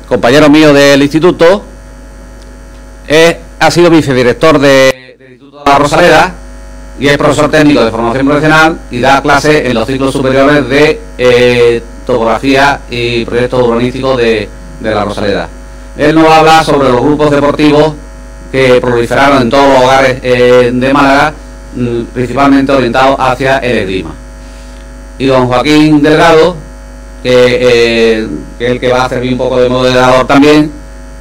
compañero mío del instituto, ha sido vicedirector del Instituto de la Rosaleda y es profesor técnico de formación profesional y da clases en los ciclos superiores de topografía y proyectos urbanísticos de la Rosaleda. Él nos va a hablar sobre los grupos deportivos que proliferaron en todos los hogares de Málaga, principalmente orientados hacia el esgrima. Y don Joaquín Delgado, que es el que va a servir un poco de moderador también,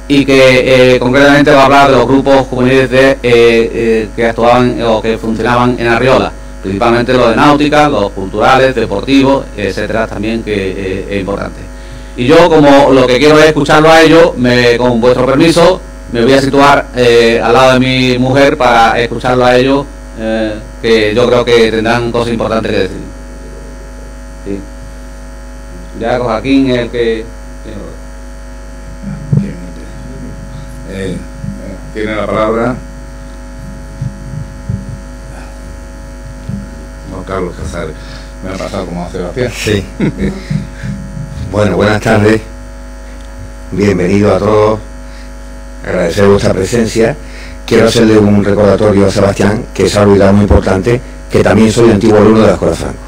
y que concretamente va a hablar de los grupos juveniles que actuaban o que funcionaban en Arriola, principalmente los de náutica, los culturales, deportivos, etcétera, también, que es importante. Y yo, como lo que quiero es escucharlo a ellos, con vuestro permiso, me voy a situar al lado de mi mujer para escucharlo a ellos, que yo creo que tendrán cosas importantes que decir. Sí. Ya Joaquín es el que... tiene la palabra Juan Carlos Casares. Me ha pasado como a Sebastián. Sí. Bueno, buenas tardes. Bienvenido a todos. Agradecer vuestra presencia. Quiero hacerle un recordatorio a Sebastián, que es algo muy importante, que también soy antiguo alumno de la Escuela Franco.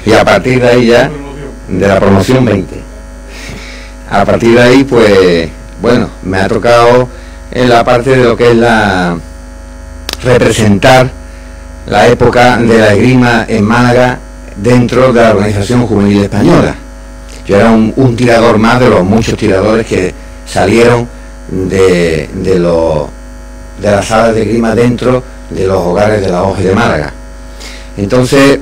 Y a partir de ahí ya, de la promoción 20. A partir de ahí, pues, bueno, me ha tocado en la parte de lo que es representar la época de la esgrima en Málaga dentro de la Organización Juvenil Española. Yo era un tirador más de los muchos tiradores que salieron de las salas de esgrima dentro de los hogares de la OGE de Málaga. Entonces,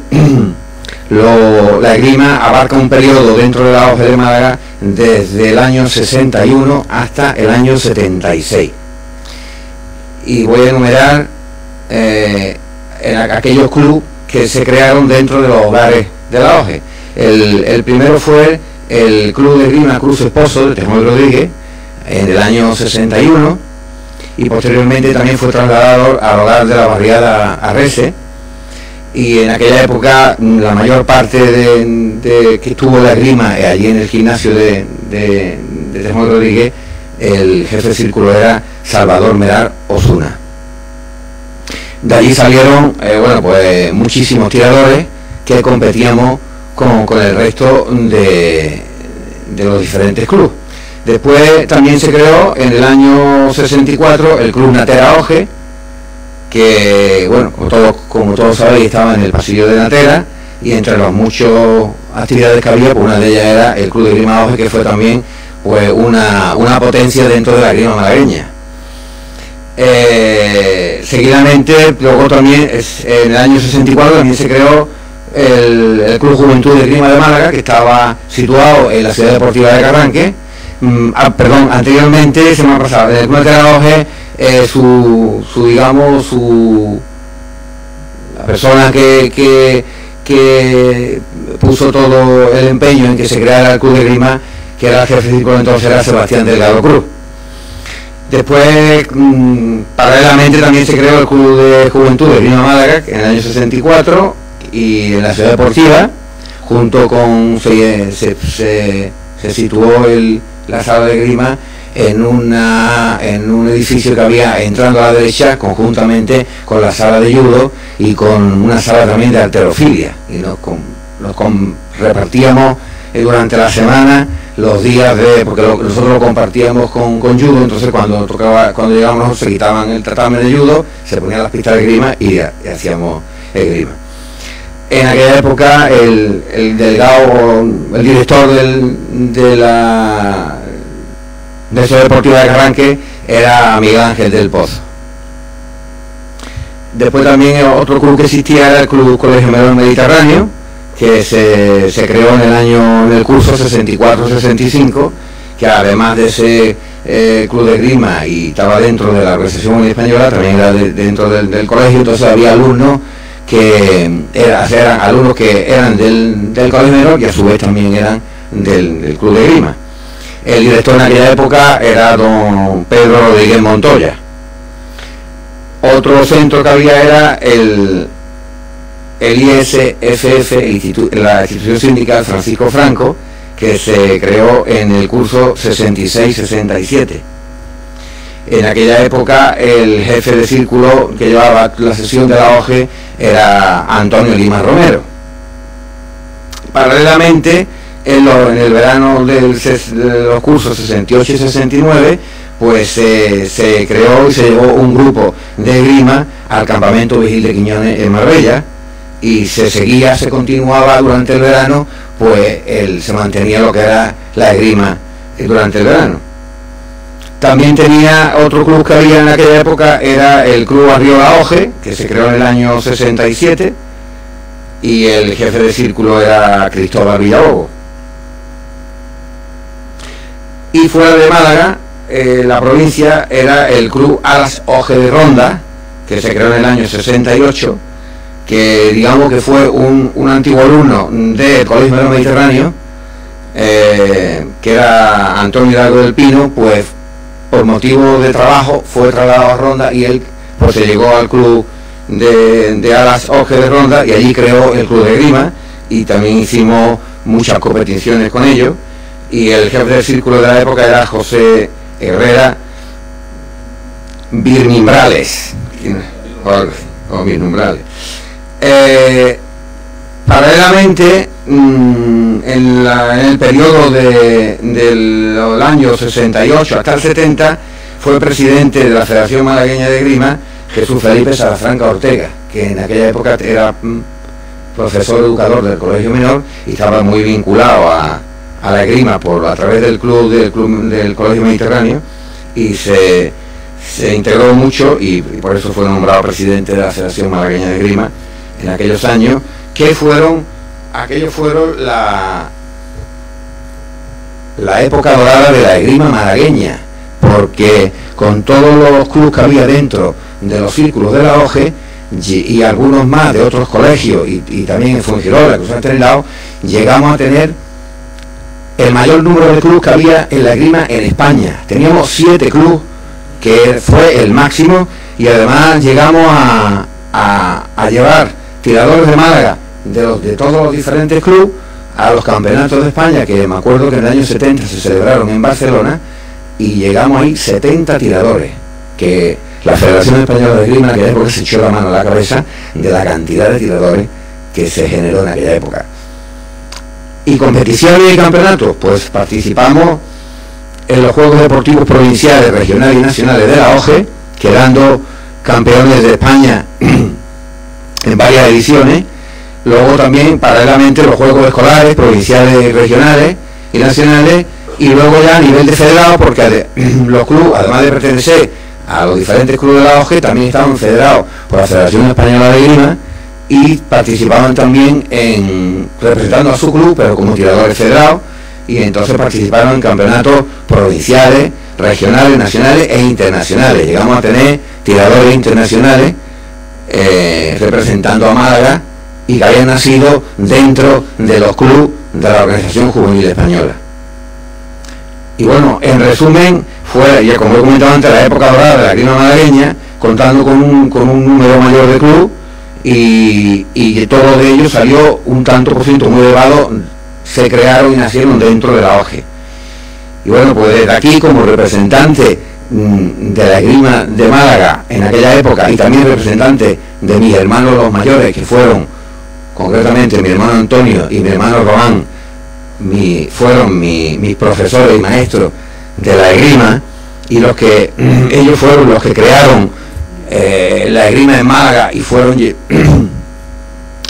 la esgrima abarca un periodo dentro de la OGE de Málaga desde el año 61 hasta el año 76. Y voy a enumerar aquellos clubes que se crearon dentro de los hogares de la OGE. El primero fue el Club de Esgrima Cruz Esposo de Tejón Rodríguez en el año 61, y posteriormente también fue trasladado al hogar de la barriada Arrese. Y en aquella época la mayor parte de que estuvo la esgrima allí en el gimnasio de Tejón Rodríguez, el jefe de círculo era Salvador Merar Osuna. De allí salieron bueno, pues muchísimos tiradores que competíamos con el resto de los diferentes clubes. Después también se creó en el año 64 el Club Natera OGE, que, bueno, como todos sabéis, estaba en el pasillo de Natera, y entre las muchas actividades que había, pues una de ellas era el Club de Esgrima OGE, que fue también pues una potencia dentro de la esgrima malagueña. Seguidamente, luego también en el año 64 también se creó el Club Juventud de Esgrima de Málaga, que estaba situado en la ciudad deportiva de Carranque. Perdón, anteriormente se me ha pasado, en el Club de OGE, la persona que puso todo el empeño en que se creara el Club de Esgrima, que era el jefe de círculo entonces, era Sebastián Delgado Cruz. Después, paralelamente, también se creó el Club de Juventud de Esgrima Málaga, en el año 64, y en la ciudad deportiva, junto con se situó la sala de esgrima en un edificio que había entrando a la derecha, conjuntamente con la sala de judo y con una sala también de halterofilia, y nos repartíamos durante la semana los días porque nosotros lo compartíamos con judo. Entonces cuando llegábamos nosotros, se quitaban el tatame de judo, se ponían las pistas de esgrima y hacíamos esgrima. En aquella época el delegado, el director de la Ciudad Deportiva de Carranque era Miguel Ángel del Pozo. Después también otro club que existía era el Club Colegio Menor Mediterráneo, que se creó en el curso 64-65, que además de ese club de esgrima y estaba dentro de la Organización Juvenil Española, también era dentro del colegio. Entonces había alumnos que eran alumnos que eran del colegio menor, y a su vez también eran del club de esgrima. El director en aquella época era don Pedro Rodríguez Montoya. Otro centro que había era el ISFF, la Institución Sindical Francisco Franco, que se creó en el curso 66-67. En aquella época el jefe de círculo que llevaba la sesión de la OGE era Antonio Lima Romero. Paralelamente, en el verano de los cursos 68 y 69, pues se creó y se llevó un grupo de esgrima al campamento Vigil de Quiñones en Marbella, y se continuaba durante el verano, pues se mantenía lo que era la esgrima durante el verano. También tenía otro club que había en aquella época, era el Club Arriola OGE, que se creó en el año 67, y el jefe de círculo era Cristóbal Villalobos. Y fuera de Málaga, la provincia, era el Club Alas OGE de Ronda, que se creó en el año 68, que digamos que fue un antiguo alumno del Colegio Mediterráneo, que era Antonio Hidalgo del Pino, pues por motivo de trabajo fue trasladado a Ronda, y él pues se llegó al club de Alas OGE de Ronda, y allí creó el club de esgrima, y también hicimos muchas competiciones con ellos. Y el jefe del círculo de la época era José Herrera Birmimbrales, o Birmimbrales. Paralelamente, en el periodo del año 68 hasta el 70, fue presidente de la Federación Malagueña de Esgrima Jesús Felipe Salafranca Ortega, que en aquella época era profesor educador del Colegio Menor y estaba muy vinculado a la esgrima a través del Colegio Mediterráneo, y se integró mucho, y por eso fue nombrado presidente de la Federación Malagueña de Esgrima en aquellos años, que fueron la época dorada de la esgrima malagueña, porque con todos los clubes que había dentro de los círculos de la OGE y algunos más de otros colegios, y también en Fuengirola, que se han lado, llegamos a tener el mayor número de clubes que había en la esgrima en España. Teníamos 7 clubes, que fue el máximo, y además llegamos a llevar tiradores de Málaga de todos los diferentes clubes a los campeonatos de España, que me acuerdo que en el año 70 se celebraron en Barcelona, y llegamos ahí 70 tiradores, que la Federación Española de Esgrima en aquella época se echó la mano a la cabeza de la cantidad de tiradores que se generó en aquella época. Y competiciones y campeonatos, pues participamos en los Juegos Deportivos Provinciales, Regionales y Nacionales de la OGE, quedando campeones de España en varias ediciones. Luego también, paralelamente, los Juegos Escolares, Provinciales, Regionales y Nacionales, y luego ya a nivel de federado, porque los clubes, además de pertenecer a los diferentes clubes de la OGE, también estaban federados por la Federación Española de Esgrima, y participaban también representando a su club, pero como tiradores federados, y entonces participaron en campeonatos provinciales, regionales, nacionales e internacionales. Llegamos a tener tiradores internacionales representando a Málaga, y que habían nacido dentro de los clubes de la Organización Juvenil Española. Y bueno, en resumen, fue, ya como he comentado antes, la época dorada de la esgrima malagueña, contando con un número mayor de clubes, y todo de ello salió un tanto por ciento muy elevado, se crearon y nacieron dentro de la OGE. Y bueno, pues desde aquí, como representante de la esgrima de Málaga en aquella época, y también representante de mis hermanos los mayores, que fueron concretamente mi hermano Antonio y mi hermano Román, fueron mis profesores y maestros de la esgrima, y ellos fueron los que crearon la esgrima en Málaga, y fueron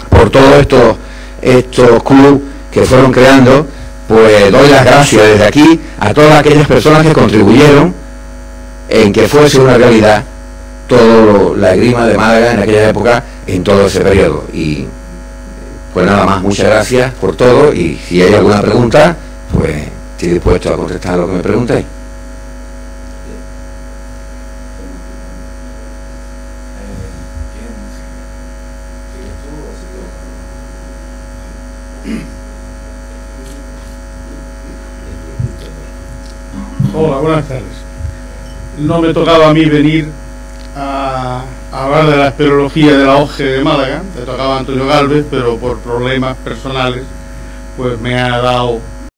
por todos estos clubes que fueron creando, pues doy las gracias desde aquí a todas aquellas personas que contribuyeron en que fuese una realidad toda la esgrima de Málaga en aquella época, en todo ese periodo. Y pues nada más, muchas gracias por todo, y si hay alguna pregunta, pues estoy dispuesto a contestar lo que me preguntéis. Hola, buenas tardes. No me tocaba a mí venir a hablar de la espeleología de la OGE de Málaga, le tocaba a Antonio Gálvez, pero por problemas personales pues me ha dado